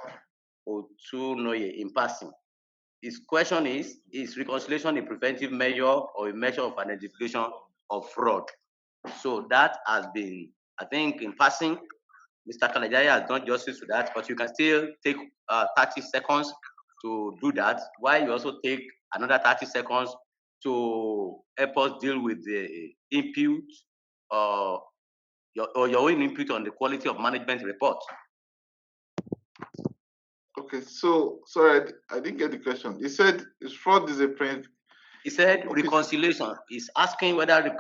[SPEAKER 1] Otunoye in passing. His question is reconciliation a preventive measure or a measure of identification of fraud? So that has been, I think, in passing, Mr. Kalejai has done justice to that, but you can still take 30 seconds to do that, while you also take another 30 seconds to help us deal with the input your own input on the quality of management report.
[SPEAKER 4] Okay, so sorry, I didn't get the question. He said is fraud is a print.
[SPEAKER 1] He said reconciliation. He's asking whether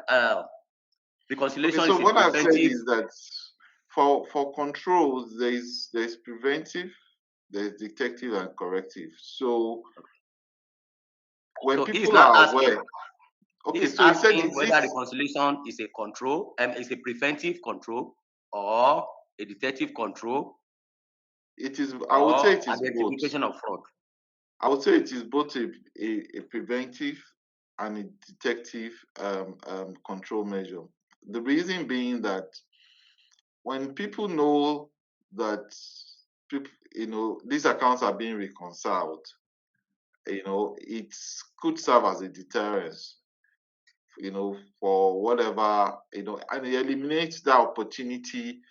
[SPEAKER 1] reconciliation
[SPEAKER 4] okay, so
[SPEAKER 1] is
[SPEAKER 4] what I've
[SPEAKER 1] preventive.
[SPEAKER 4] said is that for controls there's preventive, there's detective and corrective. So when people are aware, okay, so he said
[SPEAKER 1] whether reconciliation is a control and is a preventive control or a detective control.
[SPEAKER 4] It is. I would say it is
[SPEAKER 1] identification
[SPEAKER 4] both.
[SPEAKER 1] Of fraud.
[SPEAKER 4] I would say it is both a preventive and a detective control measure. The reason being that when people know that these accounts are being reconciled, it could serve as a deterrence, for whatever, and it eliminates that opportunity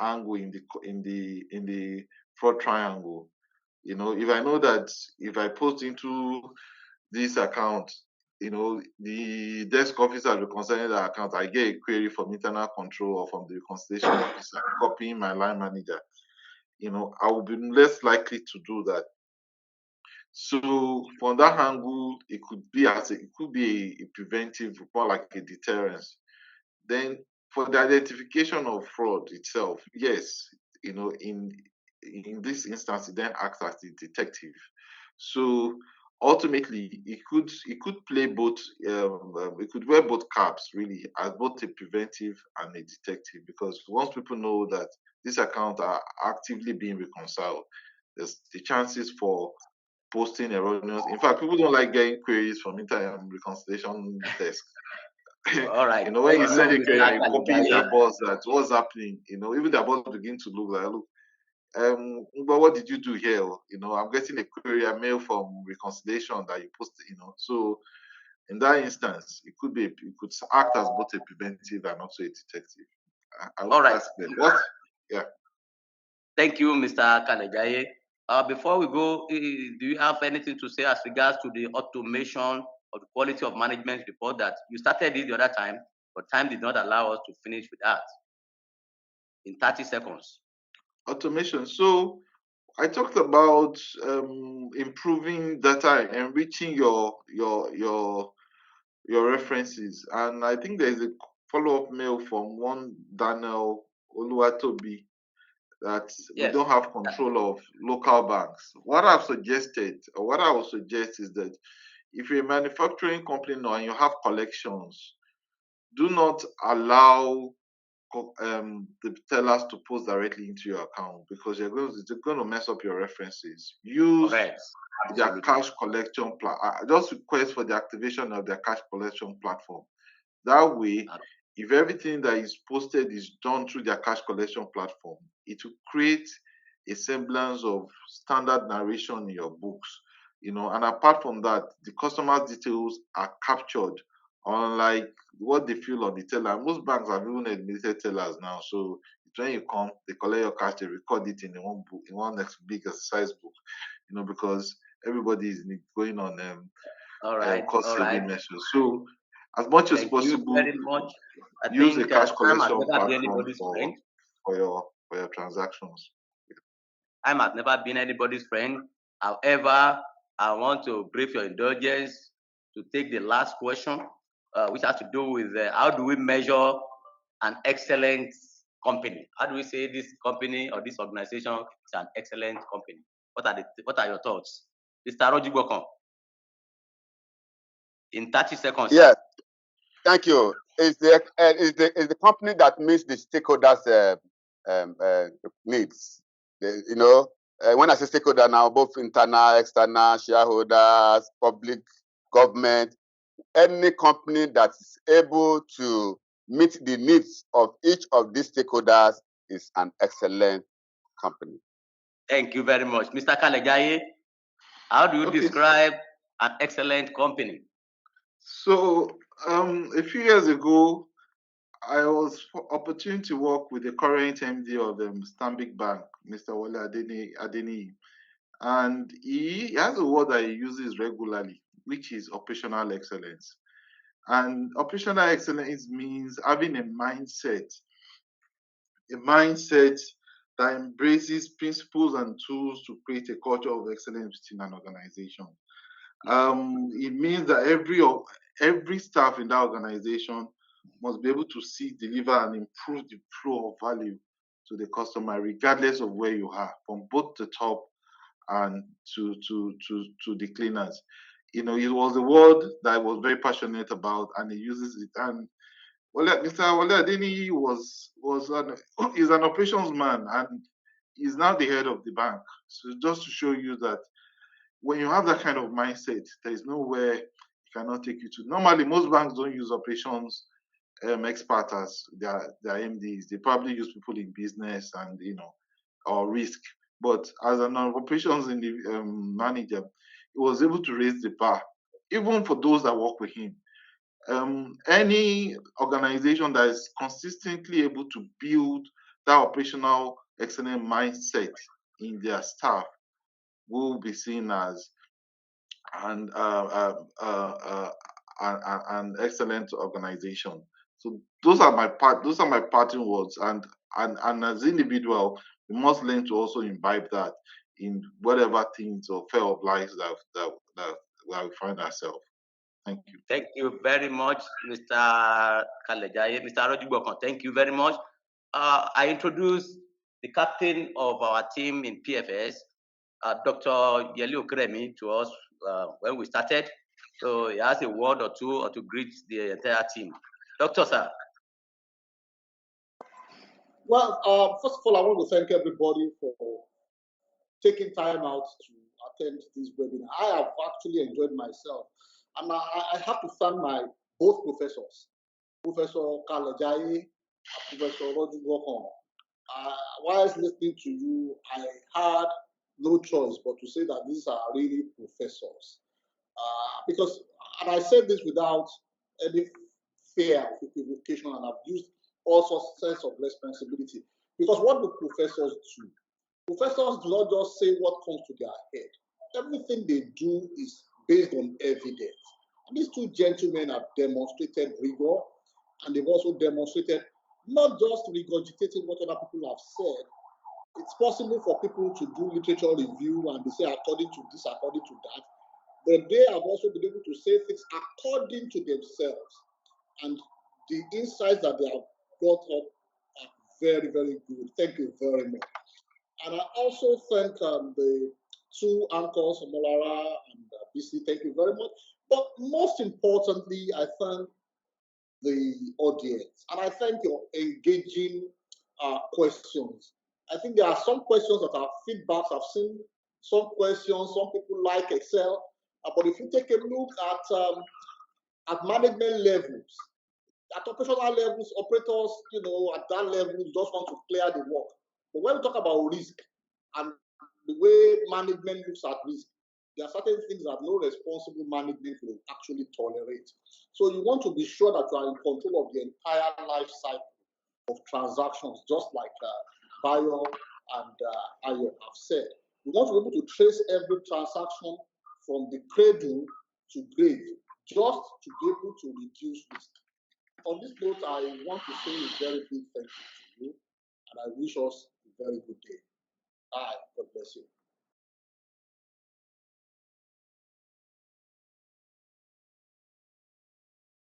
[SPEAKER 4] angle in the fraud triangle. If I know that if I post into this account, the desk officer reconciling the account, I get a query from internal control or from the reconciliation officer copying my line manager, I will be less likely to do that. So from that angle, it could be a preventive, more like a deterrence. Then for the identification of fraud itself, yes, in this instance, it then acts as the detective. So ultimately, it could play both. It could wear both caps really, as both a preventive and a detective. Because once people know that these accounts are actively being reconciled, there's the chances for posting erroneous. In fact, people don't like getting queries from reconciliation desk.
[SPEAKER 1] All right.
[SPEAKER 4] When you send a query, you copy their boss that what's happening. Even their boss begin to look like, look, but what did you do here? I'm getting a query, a mail from reconciliation that you posted. So in that instance, it could act as both a preventive and also a detective.
[SPEAKER 1] All right.
[SPEAKER 4] What? Yeah.
[SPEAKER 1] Thank you, Mr. Kalejai. Before we go, do you have anything to say as regards to the automation of the quality of management report that you started it the other time, but time did not allow us to finish with that in 30 seconds?
[SPEAKER 4] Automation. So I talked about improving data, enriching your references, and I think there's a follow-up mail from one Daniel Oluwatobi that we don't have control of local banks. What I've suggested, or what I would suggest, is that if you're a manufacturing company now and you have collections, do not allow the tellers to post directly into your account, because they're going to mess up your references. Use their cash collection just request for the activation of their cash collection platform. That way, if everything that is posted is done through their cash collection platform, it will create a semblance of standard narration in your books, and apart from that, the customer's details are captured, unlike what they feel on the teller. Most banks have even eliminated tellers now, so when you come, they collect your cash, they record it in one book, in one next big exercise book, because everybody is going on
[SPEAKER 1] All right,
[SPEAKER 4] cost
[SPEAKER 1] all right.
[SPEAKER 4] saving measures. So as much as
[SPEAKER 1] Thank you
[SPEAKER 4] possible,
[SPEAKER 1] very much. I
[SPEAKER 4] use a
[SPEAKER 1] think
[SPEAKER 4] cash
[SPEAKER 1] time has
[SPEAKER 4] collection
[SPEAKER 1] never been
[SPEAKER 4] platform
[SPEAKER 1] anybody's
[SPEAKER 4] for
[SPEAKER 1] friend.
[SPEAKER 4] your transactions.
[SPEAKER 1] Time has never been anybody's friend. However, I want to brief your indulgence to take the last question, which has to do with how do we measure an excellent company? How do we say this company or this organization is an excellent company? What are your thoughts, Mr. Rojigbokon? In 30 seconds.
[SPEAKER 2] Yes, thank you. Is the company that meets the stakeholders' needs? When I say stakeholder now, both internal, external, shareholders, public, government, any company that is able to meet the needs of each of these stakeholders is an excellent company.
[SPEAKER 1] Thank you very much. Mr. Kalejaye, how do you describe an excellent company?
[SPEAKER 4] So a few years ago, I was opportunity to work with the current MD of Stanbic Bank, Mr. Wale Adeniyi, and he has a word that he uses regularly, which is operational excellence. And operational excellence means having a mindset that embraces principles and tools to create a culture of excellence within an organization. It means that every staff in that organization must be able to see, deliver, and improve the flow of value to the customer, regardless of where you are, from both the top and to the cleaners. It was a word that I was very passionate about, and he uses it. And Mr. Wale Adeniyi is an operations man, and he's now the head of the bank. So just to show you that when you have that kind of mindset, there is nowhere it cannot take you to. Normally, most banks don't use operations experts as their MDs. They probably use people in business and or risk. But as an operations in the manager, he was able to raise the bar, even for those that work with him. Any organization that is consistently able to build that operational excellent mindset in their staff will be seen as an excellent organization. So those are my parting words. And as individual, we must learn to also imbibe that in whatever things or fair of life that we find ourselves. Thank you.
[SPEAKER 1] Thank you very much, Mr. Kalejaye. Mr. Rojigbokon, thank you very much. I introduce the captain of our team in PFS, Dr. Yeli Okeremi, to us when we started. So he has a word or two to greet the entire team. Doctor, sir.
[SPEAKER 5] Well, first of all, I want to thank everybody for taking time out to attend this webinar. I have actually enjoyed myself. And I have to thank my both professors, Professor Kalejaye and Professor Rojigbokon. Whilst listening to you, I had no choice but to say that these are really professors. And I said this without any fear of equivocation, and I've used all sorts of responsibility. Because what do professors do? Professors do not just say what comes to their head. Everything they do is based on evidence. And these two gentlemen have demonstrated rigor, and they've also demonstrated not just regurgitating what other people have said. It's possible for people to do literature review and they say according to this, according to that, but they have also been able to say things according to themselves. And the insights that they have brought up are very, very good. Thank you very much. And I also thank the two anchors, Omolara and BC. Thank you very much. But most importantly, I thank the audience. And I thank your engaging questions. I think there are some questions that are feedbacks. I've seen some questions, some people like Excel. But if you take a look at management levels, at operational levels, operators, at that level, just want to clear the work. But when we talk about risk, and the way management looks at risk, there are certain things that no responsible management will actually tolerate. So you want to be sure that you are in control of the entire life cycle of transactions, just like Bayo and Ayo have said. You want to be able to trace every transaction from the cradle to grave, just to be able to reduce risk. On this note, I want to say a very big thank you to you, and I wish us a very good day. Bye. God bless you.